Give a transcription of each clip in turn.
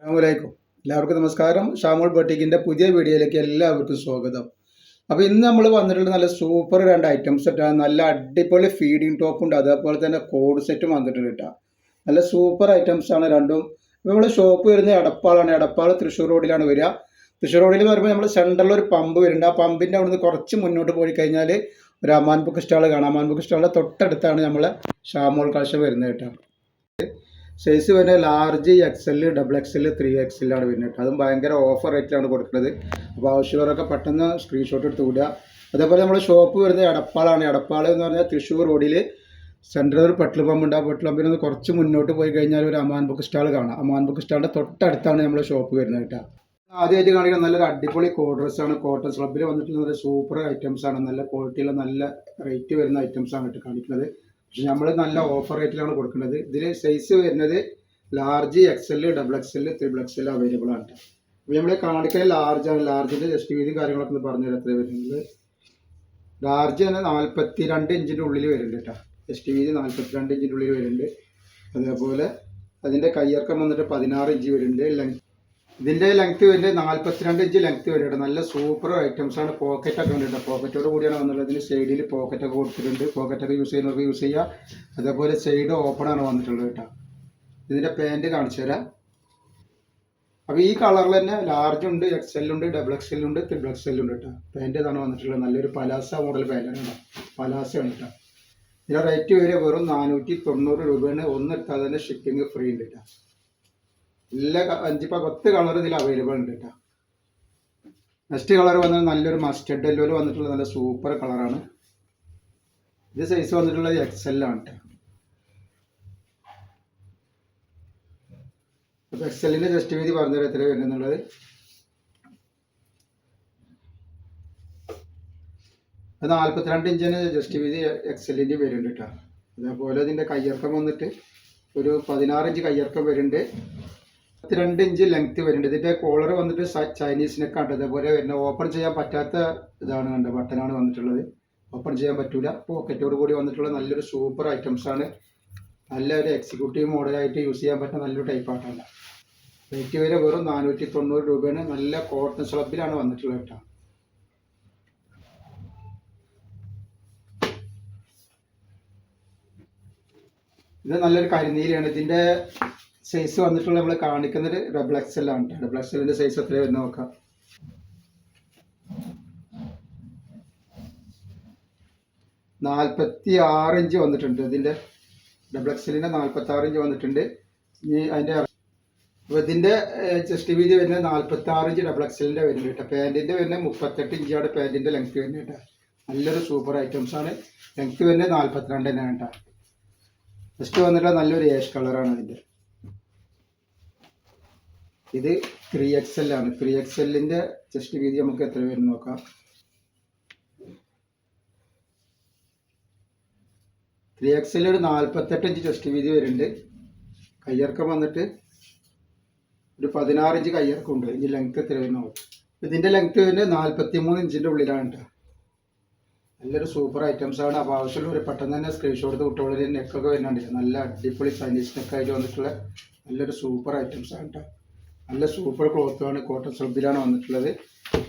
അസ്സലാമലൈക്കും. എല്ലാവർക്കും നമസ്കാരം. ഷാമോൾ ബൊട്ടിക്കിൻ്റെ പുതിയ വീഡിയോയിലേക്ക് എല്ലാവർക്കും സ്വാഗതം. അപ്പോൾ ഇന്ന് നമ്മൾ വന്നിട്ടുള്ള നല്ല സൂപ്പർ രണ്ട് ഐറ്റംസ് ഇട്ടാണ്. നല്ല അടിപൊളി ഫീഡിങ് ടോപ്പുണ്ട്, അതേപോലെ തന്നെ കോഡ് സെറ്റും വന്നിട്ടുണ്ട് കേട്ടോ. നല്ല സൂപ്പർ ഐറ്റംസ് ആണ് രണ്ടും. അപ്പോൾ നമ്മൾ ഷോപ്പ് വരുന്നത് എടപ്പാളാണ്. എടപ്പാൾ തൃശ്ശൂർ റോഡിലാണ് വരിക. തൃശ്ശൂർ റോഡിൽ വരുമ്പോൾ നമ്മൾ സെൻറ്ററിൽ ഒരു പമ്പ് വരുന്നുണ്ട്. ആ പമ്പിൻ്റെ അവിടുന്ന് കുറച്ച് മുന്നോട്ട് പോയി കഴിഞ്ഞാൽ ഒരു അമാൻ ബുക്ക് സ്റ്റാൾ കാണാം. അമാൻ ബുക്ക് സ്റ്റാളിൻ്റെ തൊട്ടടുത്താണ് നമ്മളെ ഷാമോൾ കളക്ഷൻ വരുന്നത് കേട്ടോ. സൈസ് വരുന്നത് large, XL, double XL, 3XL ആണ് വരുന്നത്. അതും ഭയങ്കര ഓഫർ റേറ്റിലാണ് കൊടുക്കുന്നത്. അപ്പോൾ ആവശ്യമുള്ളവരൊക്കെ പെട്ടെന്ന് സ്ക്രീൻഷോട്ട് എടുത്ത് വിടുക. അതേപോലെ നമ്മൾ ഷോപ്പ് വരുന്നത് എടപ്പാളാണ്. എടപ്പാൾ എന്ന് പറഞ്ഞാൽ തൃശ്ശൂർ റോഡിൽ സെൻട്രൽ ഒരു പെട്രോൾ പമ്പുണ്ട്. ആ പെട്രോൾ പമ്പിൽ നിന്ന് കുറച്ച് മുന്നോട്ട് പോയി കഴിഞ്ഞാൽ ഒരു അമാൻ ബുക്ക് സ്റ്റാൾ കാണാം. അമാൻ ബുക്ക് സ്റ്റാളിൻ്റെ തൊട്ടടുത്താണ് നമ്മൾ ഷോപ്പ് വരുന്നത് കേട്ടോ. ആദ്യമായിട്ട് കാണിക്കുന്ന നല്ലൊരു അടിപൊളി കോഡ്രസ്സാണ്. കോട്ടൺ സ്ലബിൽ വന്നിട്ടുള്ള നല്ല സൂപ്പർ ഐറ്റംസ് ആണ്. നല്ല ക്വാളിറ്റിയുള്ള നല്ല റേറ്റ് വരുന്ന ഐറ്റംസ് ആണ് കേട്ടോ കാണിക്കുന്നത്. പക്ഷെ നമ്മൾ നല്ല ഓഫർ റേറ്റിലാണ് കൊടുക്കുന്നത്. ഇതിൽ സൈസ് വരുന്നത് large, XL, double XL, 3XL available ആണ്. അപ്പോൾ നമ്മൾ കാണിക്കുന്നത് ലാർജാണ്. ലാർജിൻ്റെ ജസ്റ്റ് വീതി കാര്യങ്ങളൊക്കെ ഒന്ന് പറഞ്ഞുതരാം. എത്ര വരുന്നത് ലാർജ് തന്നെ 42 ഇഞ്ചിൻ്റെ ഉള്ളിൽ വരുന്നുണ്ട് കേട്ടോ. ജസ്റ്റ് വീതി 42 ഇഞ്ചിൻ്റെ ഉള്ളിൽ വരുന്നുണ്ട്. അതേപോലെ അതിൻ്റെ കയ്യിറക്കം വന്നിട്ട് 16 ഇഞ്ച് വരുന്നുണ്ട്. ഇതിൻ്റെ ലെങ്ത്ത് വരുന്നത് 42 ഇഞ്ച് ലെങ്ത്ത് വരുന്നുണ്ട്. നല്ല സൂപ്പർ ഐറ്റംസ് ആണ്. പോക്കറ്റൊക്കെ ഉണ്ട്. പോക്കറ്റോട് കൂടിയാണ് വന്നിട്ടുള്ളത്. ഇതിന് സൈഡിൽ പോക്കറ്റൊക്കെ കൊടുത്തിട്ടുണ്ട്. പോക്കറ്റൊക്കെ യൂസ് ചെയ്യുന്നവർക്ക് യൂസ് ചെയ്യുക. അതേപോലെ സൈഡ് ഓപ്പൺ ആണ് വന്നിട്ടുള്ളത് കേട്ടോ. ഇതിൻ്റെ പാൻറ്റ് കാണിച്ചു തരാം. അപ്പോൾ ഈ കളറിൽ തന്നെ ലാർജ് ഉണ്ട്, XL ഉണ്ട്, ഡബിൾ XL ഉണ്ട്, 3XL ഉണ്ട് കേട്ടോ. പാൻറ്റ് ഇതാണ് വന്നിട്ടുള്ളത്. നല്ലൊരു പലാസ മോഡൽ പാൻറ്റാണ് കേട്ടോ. പലാസയാണ് കേട്ടോ. ഇതിൻ്റെ റേറ്റ് വരെ വെറും 490 രൂപയാണ്. ഒന്നെടുത്താൽ തന്നെ ഷിപ്പിംഗ് ഫ്രീ ഉണ്ട് കേട്ടോ. എല്ലാ 5-10 കളർ ഇതിൽ അവൈലബിൾ ഉണ്ട് കേട്ടോ. നെക്സ്റ്റ് കളർ വന്നത് നല്ലൊരു മസ്റ്റർഡ് യെല്ലോയിൽ വന്നിട്ടുള്ള നല്ല സൂപ്പർ കളറാണ്. ഇത് സൈസ് വന്നിട്ടുള്ളത് XL ആണ് കേട്ടോ. അപ്പോൾ XLൻ്റെ ജസ്റ്റ് വീതി പറഞ്ഞുതരാം എത്ര വരുന്നുള്ളത്. അത് 42 ഇഞ്ചിന് ജസ്റ്റ് വീതി XLൻ്റെ വരുന്നുണ്ട് കേട്ടോ. അതേപോലെ ഇതിൻ്റെ കയ്യിറക്കം വന്നിട്ട് ഒരു 16 ഇഞ്ച് കയ്യിറക്കം വരുന്നുണ്ട്. 32 ഇഞ്ച് ലെങ്ത്ത് വരുന്നുണ്ട്. ഇതിൻ്റെ കോളർ വന്നിട്ട് ചൈനീസ് നെക്കാണ്. അതേപോലെ വരുന്ന ഓപ്പൺ ചെയ്യാൻ പറ്റാത്ത ഇതാണ് കണ്ടത്, ബട്ടനാണ് വന്നിട്ടുള്ളത്. ഓപ്പൺ ചെയ്യാൻ പറ്റൂല. പോക്കറ്റോട് കൂടി വന്നിട്ടുള്ള നല്ലൊരു സൂപ്പർ ഐറ്റംസ് ആണ്. നല്ലൊരു എക്സിക്യൂട്ടീവ് മോഡലായിട്ട് യൂസ് ചെയ്യാൻ പറ്റുന്ന നല്ലൊരു ടൈപ്പ് ആയിട്ടല്ല. റേറ്റ് വരെ വെറും 490 രൂപയാണ്. നല്ല കോട്ടൺ സ്ലബിലാണ് വന്നിട്ടുള്ളത് കേട്ടോ. ഇത് നല്ലൊരു കരിനീലയാണ്. ഇതിൻ്റെ സൈസ് വന്നിട്ടുള്ള നമ്മൾ കാണിക്കുന്നത് ഡബിൾ XL ആണ് കേട്ടോ. ഡബിൾ XLൻ്റെ സൈസ് എത്ര വരുന്ന നോക്കാം. (46 ഇഞ്ച് വന്നിട്ടുണ്ട്. ഇതിൻ്റെ ഡബിൾ XLൻ്റെ 46 ഇഞ്ച് വന്നിട്ടുണ്ട്. ഇനി അതിൻ്റെ ഇതിൻ്റെ ചെസ്റ്റ് വീതി വരുന്നത് 46 ഇഞ്ച് ഡബിൾ XLൻ്റെ വരുന്നുണ്ട് കേട്ടോ. പാൻറ്റിൻ്റെ വരുന്നത് 38 ഇഞ്ചാണ് പാൻറ്റിൻ്റെ ലെങ്ത്ത് വരുന്നത് കേട്ടോ. നല്ലൊരു സൂപ്പർ ഐറ്റംസ് ആണ്. ലെങ്ത്ത് വരുന്നത് 42 തന്നെയാണ് കേട്ടോ. നെക്സ്റ്റ് വന്നിട്ടുള്ള നല്ലൊരു ഏഷ് കളറാണ് അതിൻ്റെ. ഇത് 3XL ആണ്. 3XLൻ്റെ ചെസ്റ്റ് വീതി നമുക്ക് എത്ര വരും നോക്കാം. 3XL ഒരു 48 ഇഞ്ച് ചെസ്റ്റ് വീതി വരുന്നുണ്ട്. കയ്യിറക്കം വന്നിട്ട് ഒരു 16 ഇഞ്ച് കയ്യിറക്കം ഉണ്ട്. ഇനി ലെങ്ത്ത് എത്ര വരും നോക്കാം. ഇതിൻ്റെ ലെങ്ത്ത് വരുന്നത് 43 ഇഞ്ചിൻ്റെ ഉള്ളിലാണ് കേട്ടോ. നല്ലൊരു സൂപ്പർ ഐറ്റംസ് ആണ്. അപ്പോൾ ആവശ്യമുള്ള ഒരു പെട്ടെന്ന് തന്നെ സ്ക്രീൻഷോട്ട് വിട്ടോളി. നെക്കൊക്കെ വരുന്നുണ്ട്. നല്ല അടിപൊളി ചൈനീസ് നെക്കായിട്ട് വന്നിട്ടുള്ള നല്ലൊരു സൂപ്പർ ഐറ്റംസ് ആണ് കേട്ടോ. നല്ല സൂപ്പർ ക്ലോത്താണ്. കോട്ടൺ സ്ലബിലാണ് വന്നിട്ടുള്ളത്.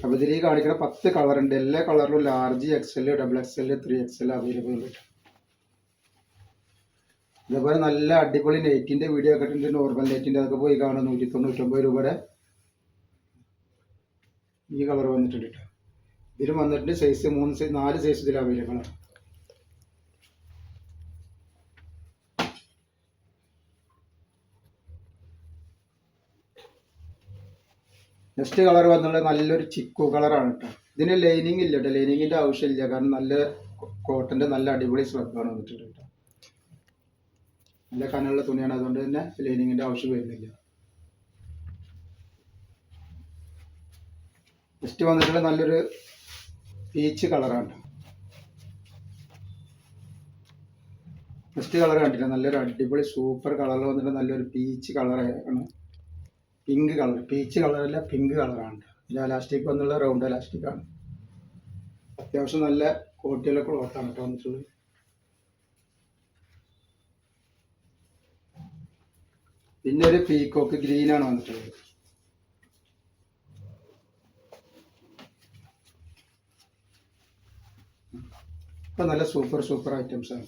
അപ്പോൾ ഇതിൽ കാണിക്കുന്ന 10 കളറുണ്ട്. എല്ലാ കളറിലും large, XL, double XL, 3XL available ഉണ്ട്. ഇതേപോലെ നല്ല അടിപൊളി നെറ്റിൻ്റെ വീഡിയോ ഒക്കെ ഉണ്ട്. നോർമൽ നെറ്റിൻ്റെ അതൊക്കെ പോയി കാണാം. 199 രൂപയുടെ ഈ കളർ വന്നിട്ടുണ്ട് കേട്ടോ. ഇതിലും വന്നിട്ടുണ്ട് സൈസ് 4 സൈസ് ഇതിൽ അവൈലബിൾ ആണ്. നെക്സ്റ്റ് കളർ വന്നുള്ളത് നല്ലൊരു ചിക്കു കളറാണ് കേട്ടോ. ഇതിന് ലൈനിങ് ഇല്ല കേട്ടോ. ലൈനിങ്ങിൻ്റെ ആവശ്യമില്ല. കാരണം നല്ല കോട്ടൻ്റെ നല്ല അടിപൊളി സ്ലബാണ് വന്നിട്ടുണ്ട് കേട്ടോ. നല്ല കനമുള്ള തുണിയാണ്. അതുകൊണ്ട് തന്നെ ലൈനിങ്ങിൻ്റെ ആവശ്യം വരുന്നില്ല. നെക്സ്റ്റ് വന്നിട്ടുള്ള നല്ലൊരു പീച്ച് കളറാണ്. നെക്സ്റ്റ് കളർ കണ്ടില്ല. നല്ലൊരു അടിപൊളി സൂപ്പർ കളറിൽ വന്നിട്ട് നല്ലൊരു പീച്ച് കളറാണ്. പിങ്ക് കളർ, പീച്ച് കളറല്ല, പിങ്ക് കളറാണ്. ഇതിൽ എലാസ്റ്റിക് വന്നുള്ള റൗണ്ട് എലാസ്റ്റിക് ആണ്. അത്യാവശ്യം നല്ല ക്വാളിറ്റിയുള്ള ക്ലോത്താണ് കേട്ടോ വന്നിട്ടുള്ളത്. പിന്നെ ഒരു പീക്കോക്ക് ഗ്രീനാണ് വന്നിട്ടുള്ളത്. ഇപ്പം നല്ല സൂപ്പർ ഐറ്റംസ് ആണ്.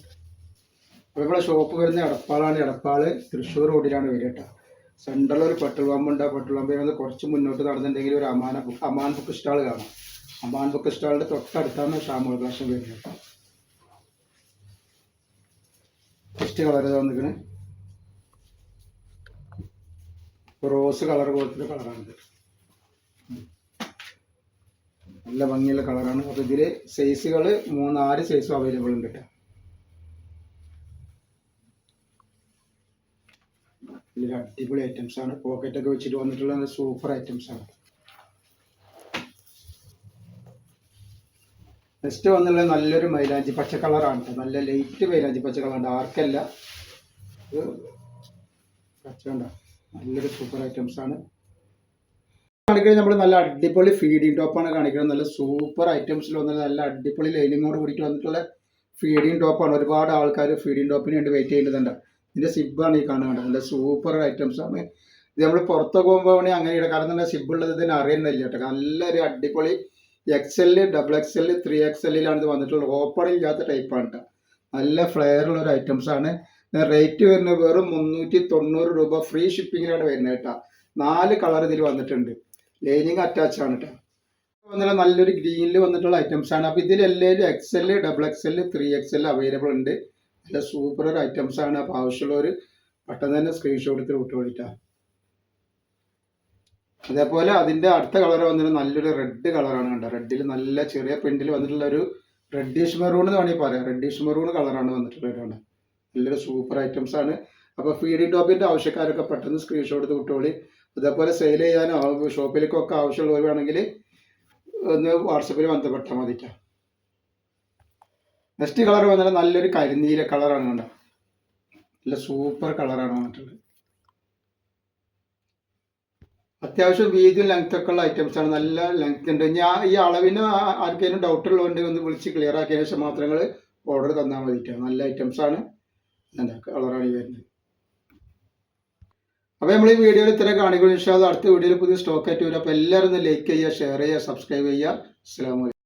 അപ്പോൾ നമ്മളെ ഷോപ്പ് വരുന്ന എടപ്പാളാണ്. എടപ്പാള് തൃശ്ശൂർ റോഡിലാണ് വരിക കേട്ടോ. സെൻട്രൽ ഒരു പെട്രോൾ പമ്പ് ഉണ്ട്. ആ പെട്രോൾ പമ്പിൽ നിന്ന് കുറച്ച് മുന്നോട്ട് നടന്നിട്ടുണ്ടെങ്കിൽ ഒരു അമാൻ ബുക്ക് സ്റ്റാൾ കാണാം. അമാൻ ബുക്ക് സ്റ്റാളിൻ്റെ തൊട്ടടുത്താണ് ഷാമോൾ കളക്ഷൻ വരുന്നത്. ഫസ്റ്റ് കളർ വന്നിരിക്കണ് റോസ് കളർ പോലത്തെ കളറാണിത്. നല്ല ഭംഗിയുള്ള കളറാണ്. അപ്പോൾ ഇതിൽ സൈസുകൾ 3-4 സൈസും അവൈലബിൾ ഉണ്ട് കേട്ടോ. ഇതിൽ അടിപൊളി ഐറ്റംസ് ആണ്. പോക്കറ്റൊക്കെ വെച്ചിട്ട് വന്നിട്ടുള്ള നല്ല സൂപ്പർ ഐറ്റംസ് ആണ്. നെക്സ്റ്റ് വന്നുള്ളത് നല്ലൊരു മൈലാഞ്ചി പച്ച കളറാണ് കേട്ടോ. നല്ല ലൈറ്റ് മൈലാഞ്ചി പച്ച കളർ, ഡാർക്കല്ല, പച്ച കണ്ടോ. നല്ലൊരു സൂപ്പർ ഐറ്റംസ് ആണ് കാണിക്കുന്നത്. നമ്മൾ നല്ല അടിപൊളി ഫീഡിങ് ടോപ്പാണ് കാണിക്കുന്നത്. നല്ല സൂപ്പർ ഐറ്റംസിൽ വന്നത് നല്ല അടിപൊളി ലൈനിങ്ങോട് കൂടിയിട്ട് വന്നിട്ടുള്ള ഫീഡിങ് ടോപ്പാണ്. ഒരുപാട് ആൾക്കാർ ഫീഡിങ് ടോപ്പിന് വേണ്ടി വെയിറ്റ് ചെയ്യുന്നുണ്ട്. ഇതിൻ്റെ സിബാണ് ഈ കാണുന്നത്. നല്ല സൂപ്പർ ഐറ്റംസ് ആണ്. ഇത് നമ്മൾ പുറത്തൊക്കെ പോകുമ്പോൾ അങ്ങനെ കാരണം തന്നെ സിബ് ഉള്ളത് ഇതിന് അറിയുന്നില്ല കേട്ടോ. നല്ലൊരു അടിപൊളി XL, XXL, 3XL ഇത് വന്നിട്ടുള്ളത്. ഓപ്പൺ ഇല്ലാത്ത ടൈപ്പാണ് കേട്ടോ. നല്ല ഫ്ലെയറുള്ള ഒരു ഐറ്റംസ് ആണ്. റേറ്റ് വരുന്നത് വെറും 390 രൂപ. ഫ്രീ ഷിപ്പിങ്ങിലാണ് വരുന്നത് കേട്ടോ. 4 കളർ ഇതിൽ വന്നിട്ടുണ്ട്. ലൈനിങ് അറ്റാച്ച് ആണ് കേട്ടോ. വന്നിട്ട് നല്ലൊരു ഗ്രീനിൽ വന്നിട്ടുള്ള ഐറ്റംസ് ആണ്. അപ്പോൾ ഇതിലെല്ലാം XL, XXL, 3XL അവൈലബിൾ ഉണ്ട്. നല്ല സൂപ്പർ ഒരു ഐറ്റംസ് ആണ്. അപ്പോൾ ആവശ്യമുള്ളവർ പെട്ടെന്ന് തന്നെ സ്ക്രീൻഷോട്ട് എടുത്ത് വിട്ടു വേണ്ടിയിട്ടാണ്. അതേപോലെ അതിൻ്റെ അടുത്ത കളർ വന്നിട്ട് നല്ലൊരു റെഡ് കളറാണ് കണ്ടോ. റെഡിൽ നല്ല ചെറിയ പ്രിന്റിൽ വന്നിട്ടുള്ള ഒരു റെഡിഷ് മെറൂൺ എന്ന് വേണമെങ്കിൽ പറയാം. റെഡിഷ് മെറൂൺ കളറാണ് വന്നിട്ടുള്ളത്. നല്ലൊരു സൂപ്പർ ഐറ്റംസ് ആണ്. അപ്പോൾ ഫീഡിങ് ടോപ്പിൻ്റെ ആവശ്യക്കാരൊക്കെ പെട്ടെന്ന് സ്ക്രീൻഷോട്ട് എടുത്ത് വിട്ടോളി. അതേപോലെ സെയിൽ ചെയ്യാനോ ഷോപ്പിലേക്കൊക്കെ ആവശ്യമുള്ളവർ വേണമെങ്കിൽ ഒന്ന് വാട്സപ്പിൽ ബന്ധപ്പെട്ടാൽ മതിക്കാം. നെക്സ്റ്റ് കളർ വന്നിട്ട് നല്ലൊരു കരിനീല കളറാണ് കണ്ടോ. നല്ല സൂപ്പർ കളറാണ് വന്നിട്ടുള്ളത്. അത്യാവശ്യം വീതിയും ലെങ്ത്തൊക്കെ ഉള്ള ഐറ്റംസ് ആണ്. നല്ല ലെങ്ത് ഉണ്ട്. ഞാൻ ഈ അളവിന് ആർക്കെങ്കിലും ഡൗട്ട് ഉള്ളതുകൊണ്ട് ഒന്ന് വിളിച്ച് ക്ലിയർ ആക്കിയതിന് ശേഷം മാത്രം നിങ്ങൾ ഓർഡർ തന്നാൽ മതിട്ടാണ്. നല്ല ഐറ്റംസ് ആണ്. നല്ല കളറാണ് ഈ വരുന്നത്. അപ്പോൾ നമ്മൾ ഈ വീഡിയോയിൽ ഇത്ര കാണിക്കുന്നു. ഇൻഷാ അല്ലാഹ് അടുത്ത വീഡിയോയിൽ പുതിയ സ്റ്റോക്ക് ആയിട്ട് വരും. അപ്പോൾ എല്ലാവരും ഒന്ന് ലൈക്ക് ചെയ്യുക, ഷെയർ ചെയ്യുക, സബ്സ്ക്രൈബ് ചെയ്യുക. അസ്സലാമു അലൈക്കും.